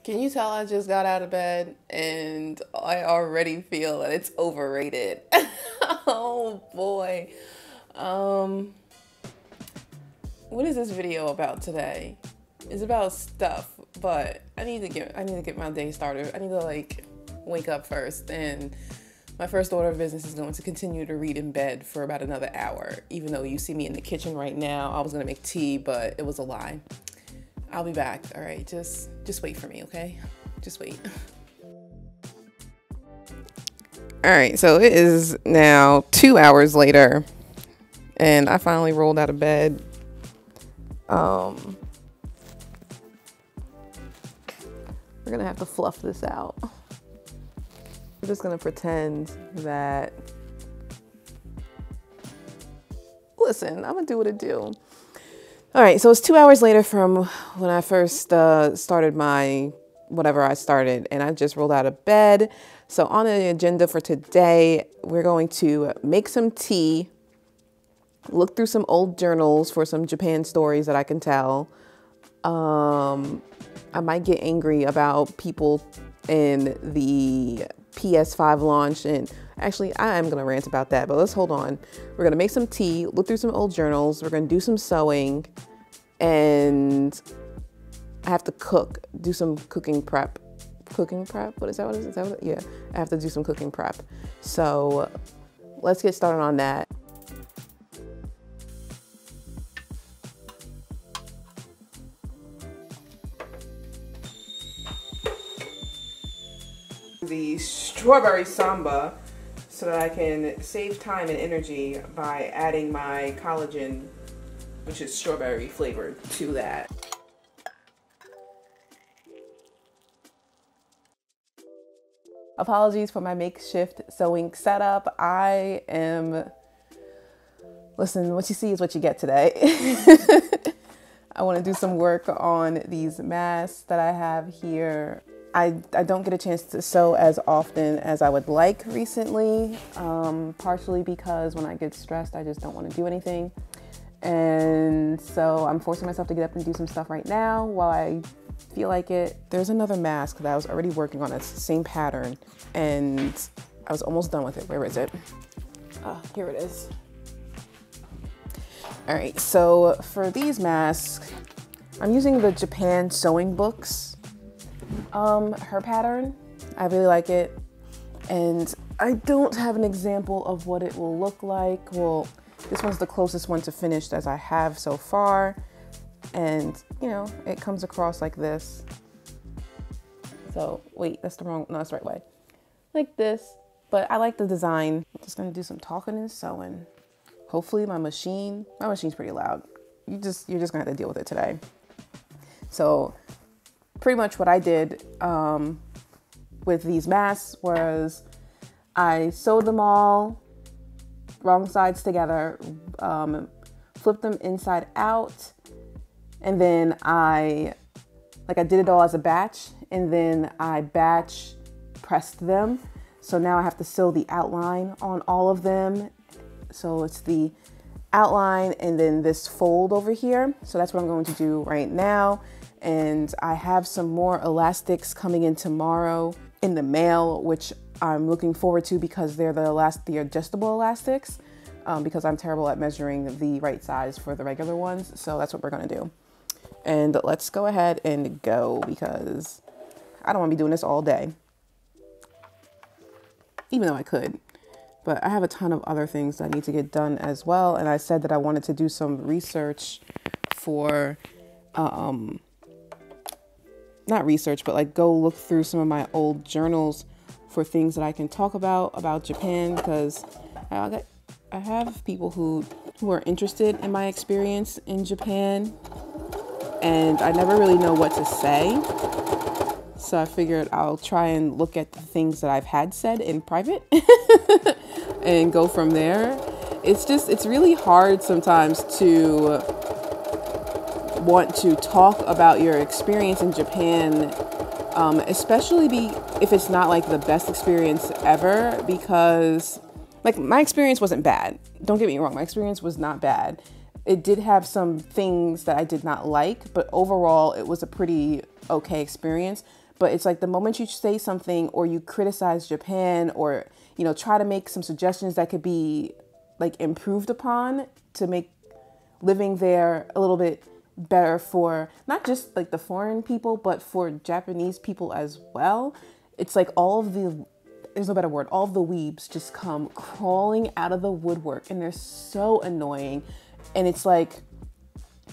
Can you tell I just got out of bed and I already feel that it's overrated? Oh boy. Um, what is this video about today? It's about stuff, but I need to get my day started. I need to like wake up first, and my first order of business is going to continue to read in bed for about another hour. Even though you see me in the kitchen right now, I was gonna make tea, but it was a lie. I'll be back, all right? Just wait for me, okay? Just wait. All right, so it is now 2 hours later, and I finally rolled out of bed. We're gonna have to fluff this out. I'm just gonna pretend that, listen, I'm gonna do what it do. All right, so it's 2 hours later from when I first started my whatever I started, and I just rolled out of bed. So on the agenda for today, we're going to make some tea, look through some old journals for some Japan stories that I can tell. I might get angry about people in the PS5 launch, and actually I am gonna rant about that, but let's hold on. We're gonna make some tea, look through some old journals, we're gonna do some sewing, and I have to do some cooking prep. Cooking prep? What is that? Is that what yeah, I have to do some cooking prep. So let's get started on that. The strawberry samba so that I can save time and energy by adding my collagen, which is strawberry flavored, to that. Apologies for my makeshift sewing setup. Listen, what you see is what you get today. I want to do some work on these masks that I have here. I don't get a chance to sew as often as I would like recently, partially because when I get stressed, I just don't want to do anything. And so I'm forcing myself to get up and do some stuff right now while I feel like it. There's another mask that I was already working on. It's the same pattern, and I was almost done with it. Where is it? Here it is. All right, so for these masks, I'm using the Japan sewing books. Her pattern, I really like it, and I don't have an example of what it will look like. Well, this one's the closest one to finished as I have so far, and you know, it comes across like this. So wait, that's the wrong, no, that's the right way. Like this, but I like the design. I'm just gonna do some talking and sewing. Hopefully my machine's pretty loud. You're just gonna have to deal with it today. So pretty much what I did with these masks was I sewed them all wrong sides together, flipped them inside out, and then I did it all as a batch, and then I batch pressed them. So now I have to sew the outline on all of them. So it's the outline and then this fold over here. So that's what I'm going to do right now. And I have some more elastics coming in tomorrow in the mail, which I'm looking forward to because they're the adjustable elastics, because I'm terrible at measuring the right size for the regular ones. So that's what we're gonna do. And let's go ahead and go, because I don't wanna be doing this all day, even though I could. But I have a ton of other things that I need to get done as well. And I said that I wanted to do some research for, not research, but like go look through some of my old journals for things that I can talk about Japan, because I have people who are interested in my experience in Japan, and I never really know what to say. So I figured I'll try and look at the things that I've had said in private and go from there. It's really hard sometimes to want to talk about your experience in Japan, especially if it's not like the best experience ever, because like my experience wasn't bad. Don't get me wrong, my experience was not bad. It did have some things that I did not like, but overall it was a pretty okay experience. But it's like the moment you say something or you criticize Japan or, you know, try to make some suggestions that could be like improved upon to make living there a little bit better for not just like the foreign people, but for Japanese people as well. It's like there's no better word, all of the weebs just come crawling out of the woodwork and they're so annoying. And it's like,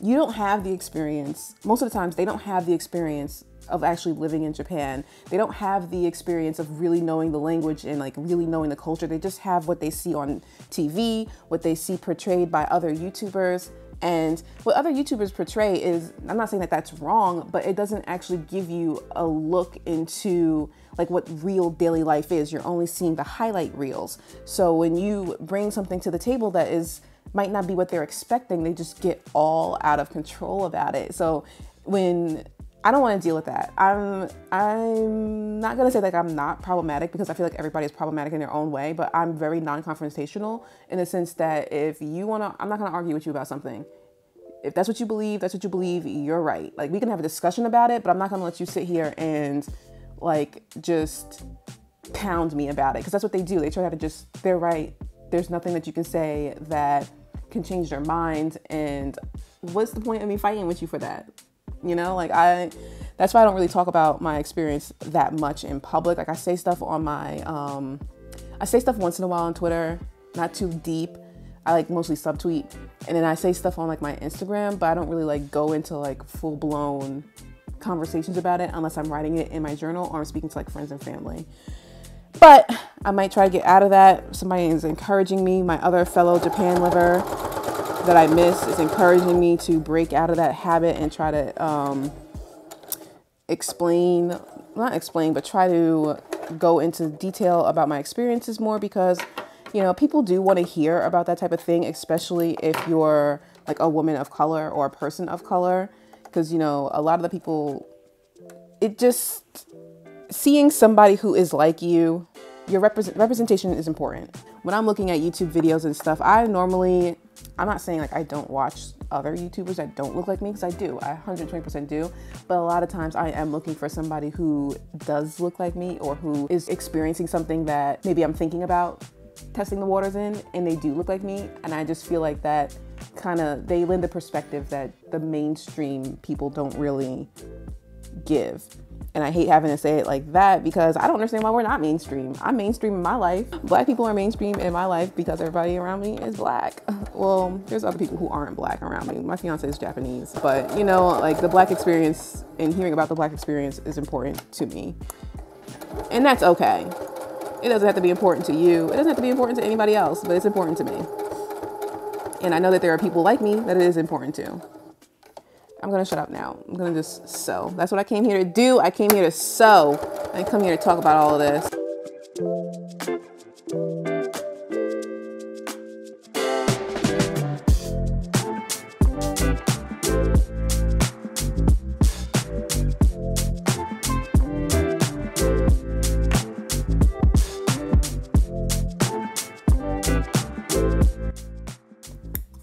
you don't have the experience. Most of the times they don't have the experience of actually living in Japan. They don't have the experience of really knowing the language and like really knowing the culture. They just have what they see on TV, what they see portrayed by other YouTubers. And what other YouTubers portray is, I'm not saying that that's wrong, but it doesn't actually give you a look into like what real daily life is. You're only seeing the highlight reels. So when you bring something to the table that might not be what they're expecting, they just get all out of control about it. So I don't want to deal with that. I'm not going to say like I'm not problematic, because I feel like everybody is problematic in their own way, but I'm very non-confrontational in the sense that if you want to, I'm not going to argue with you about something. If that's what you believe, that's what you believe, you're right. Like, we can have a discussion about it, but I'm not going to let you sit here and like just pound me about it, because that's what they do. They try to they're right. There's nothing that you can say that can change their mind. And what's the point of me fighting with you for that? You know, like that's why I don't really talk about my experience that much in public. Like, I say stuff on I say stuff once in a while on Twitter, not too deep. I like mostly subtweet. And then I say stuff on like my Instagram, but I don't really like go into like full blown conversations about it unless I'm writing it in my journal or I'm speaking to like friends and family. But I might try to get out of that. Somebody is encouraging me. My other fellow Japan liver that I miss is encouraging me to break out of that habit and try to try to go into detail about my experiences more, because, you know, people do want to hear about that type of thing, especially if you're like a woman of color or a person of color, because, you know, a lot of the people, seeing somebody who is like you, your representation is important. When I'm looking at YouTube videos and stuff, I'm not saying like I don't watch other YouTubers that don't look like me, because I do. I 120% do. But a lot of times I am looking for somebody who does look like me, or who is experiencing something that maybe I'm thinking about testing the waters in, and they do look like me. And I just feel like that they lend a perspective that the mainstream people don't really give. And I hate having to say it like that, because I don't understand why we're not mainstream. I'm mainstream in my life. Black people are mainstream in my life because everybody around me is black. Well, there's other people who aren't black around me. My fiance is Japanese, but you know, like the black experience and hearing about the black experience is important to me. And that's okay. It doesn't have to be important to you. It doesn't have to be important to anybody else, but it's important to me. And I know that there are people like me that it is important to. I'm going to shut up now. I'm going to just sew. That's what I came here to do. I came here to sew. I didn't come here to talk about all of this.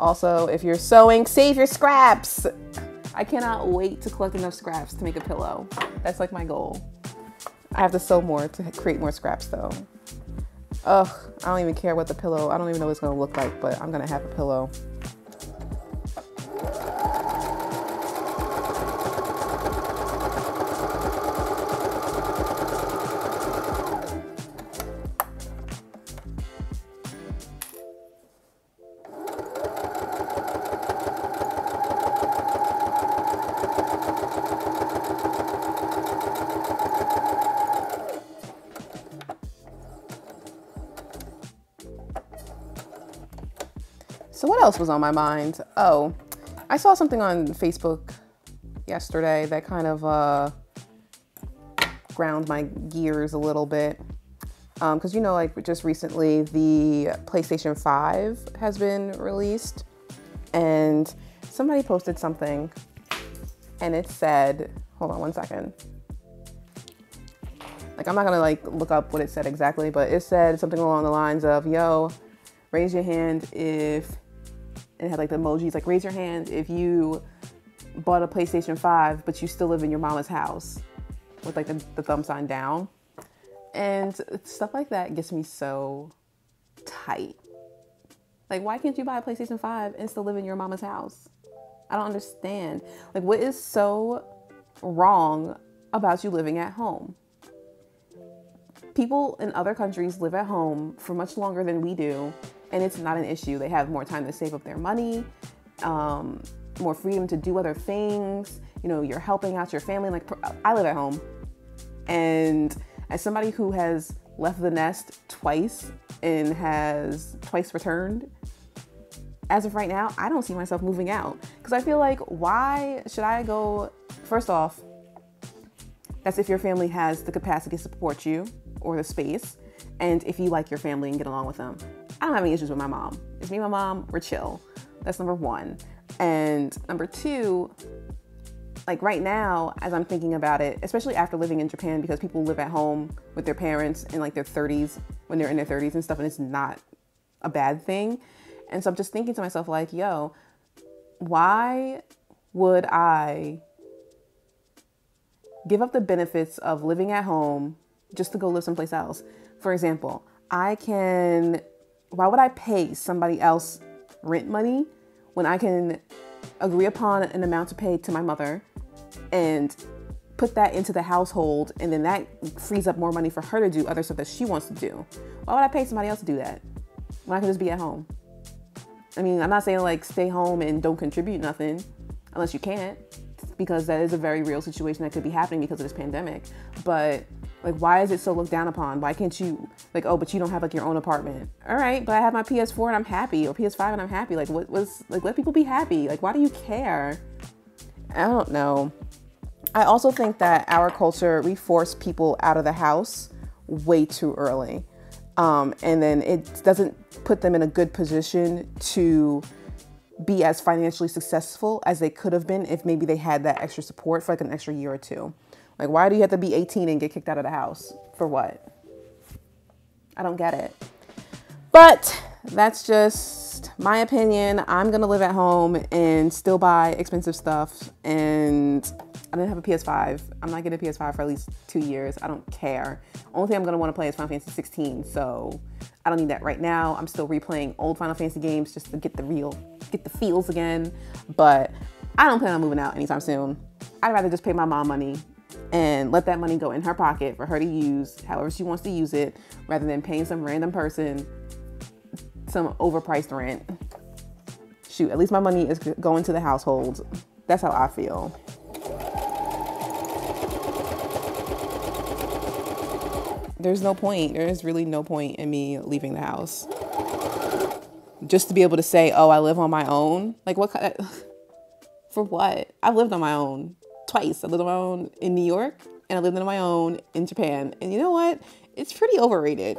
Also, if you're sewing, save your scraps. I cannot wait to collect enough scraps to make a pillow. That's like my goal. I have to sew more to create more scraps though. Ugh, I don't even care what I don't even know what it's gonna look like, but I'm gonna have a pillow. So what else was on my mind? Oh, I saw something on Facebook yesterday that kind of ground my gears a little bit. Because, you know, like just recently the PlayStation 5 has been released, and somebody posted something and it said, hold on one second. Like, I'm not gonna like look up what it said exactly, but it said something along the lines of, yo, raise your hand if, and it had like the emojis, like raise your hand if you bought a PlayStation 5, but you still live in your mama's house. with like the thumb sign down. And stuff like that gets me so tight. Like, why can't you buy a PlayStation 5 and still live in your mama's house? I don't understand. Like, what is so wrong about you living at home? People in other countries live at home for much longer than we do, and it's not an issue. They have more time to save up their money, more freedom to do other things. You know, you're helping out your family. Like, I live at home, and as somebody who has left the nest twice and has twice returned, as of right now, I don't see myself moving out, because I feel like, why should I go? First off, that's if your family has the capacity to support you or the space, and if you like your family and get along with them. I don't have any issues with my mom. It's me and my mom, we're chill. That's number one. And number two, like right now, as I'm thinking about it, especially after living in Japan, because people live at home with their parents in like their 30s, when they're in their 30s and stuff, and it's not a bad thing. And so I'm just thinking to myself, like, yo, why would I give up the benefits of living at home just to go live someplace else? For example, why would I pay somebody else rent money when I can agree upon an amount to pay to my mother and put that into the household, and then that frees up more money for her to do other stuff that she wants to do? Why would I pay somebody else to do that when I can just be at home? I mean, I'm not saying like stay home and don't contribute nothing unless you can't, because that is a very real situation that could be happening because of this pandemic. But like, why is it so looked down upon? Why can't you, like, oh, but you don't have like your own apartment? All right, but I have my PS4 and I'm happy, or PS5 and I'm happy. Like, let people be happy. Like, why do you care? I don't know. I also think that our culture, we force people out of the house way too early. And then it doesn't put them in a good position to be as financially successful as they could have been if maybe they had that extra support for like an extra year or two. Like, why do you have to be 18 and get kicked out of the house? For what? I don't get it. But that's just my opinion. I'm going to live at home and still buy expensive stuff. And I didn't have a PS5. I'm not getting a PS5 for at least 2 years. I don't care. Only thing I'm going to want to play is Final Fantasy 16. So I don't need that right now. I'm still replaying old Final Fantasy games just to get the feels again. But I don't plan on moving out anytime soon. I'd rather just pay my mom money and let that money go in her pocket for her to use however she wants to use it, rather than paying some random person some overpriced rent. Shoot, at least my money is going to the household. That's how I feel. There's no point. There is really no point in me leaving the house. Just to be able to say, oh, I live on my own. Like, what kind of, for what? I've lived on my own twice. I lived on my own in New York, and I lived on my own in Japan. And you know what? It's pretty overrated.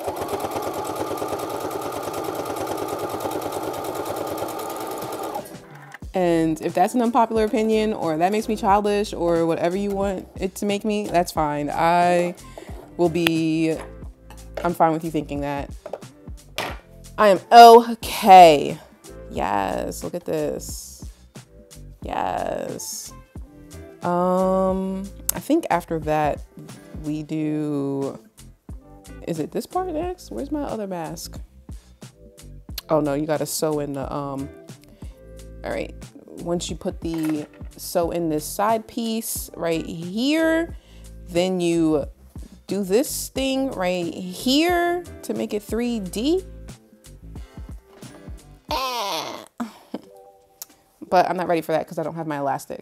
And if that's an unpopular opinion, or that makes me childish, or whatever you want it to make me, that's fine. I'm fine with you thinking that. I am okay. Yes, look at this. Yes. I think after that we do, is it this part next? Where's my other mask? Oh no, you gotta sew in the, all right. Once you sew in this side piece right here, then you do this thing right here to make it 3D. But I'm not ready for that because I don't have my elastic.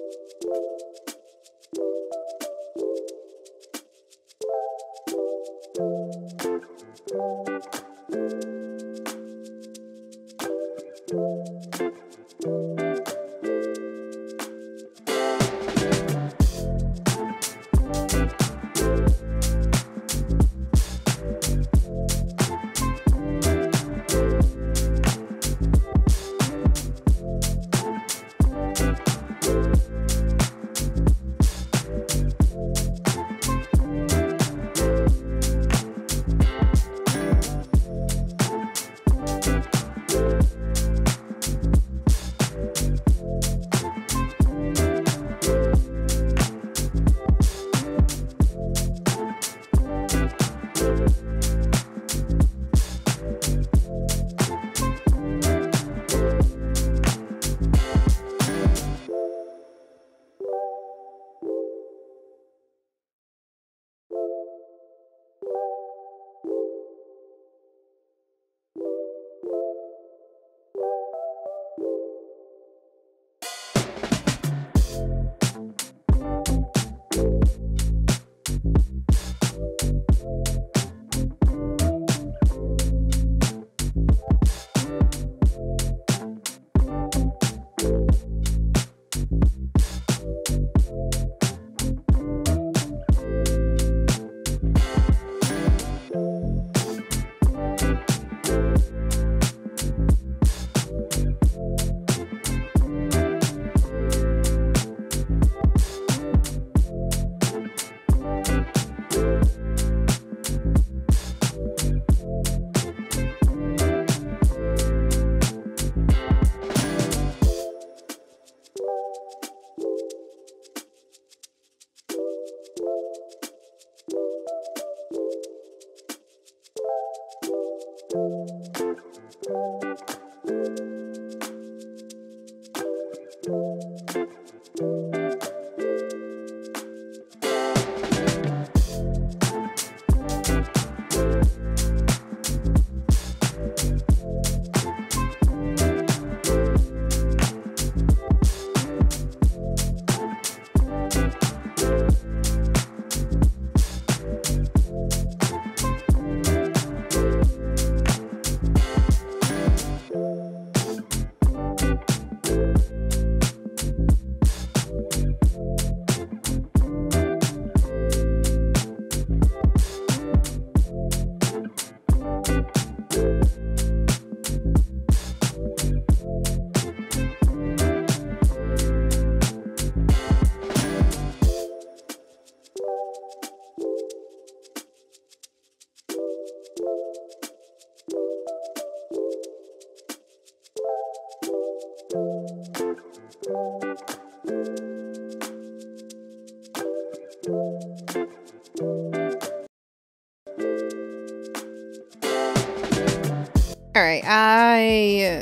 All right,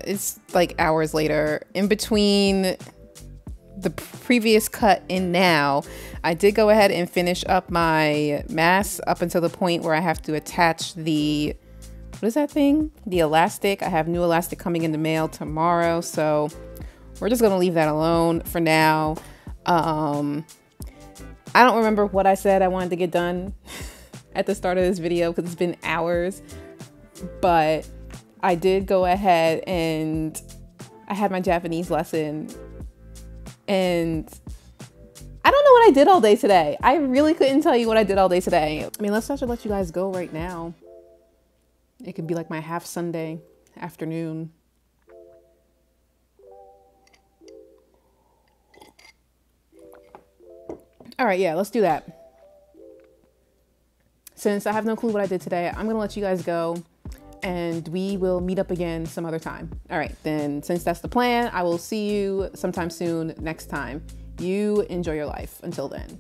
it's like hours later. In between the previous cut and now, I did go ahead and finish up my mask up until the point where I have to attach the, what is that thing? The elastic. I have new elastic coming in the mail tomorrow, so we're just gonna leave that alone for now. I don't remember what I said I wanted to get done at the start of this video because it's been hours, but I did go ahead and I had my Japanese lesson, and I don't know what I did all day today. I really couldn't tell you what I did all day today. I mean, let's start to let you guys go right now. It could be like my half Sunday afternoon. All right, yeah, let's do that. Since I have no clue what I did today, I'm gonna let you guys go and we will meet up again some other time. All right, then since that's the plan, I will see you sometime soon next time. You enjoy your life until then.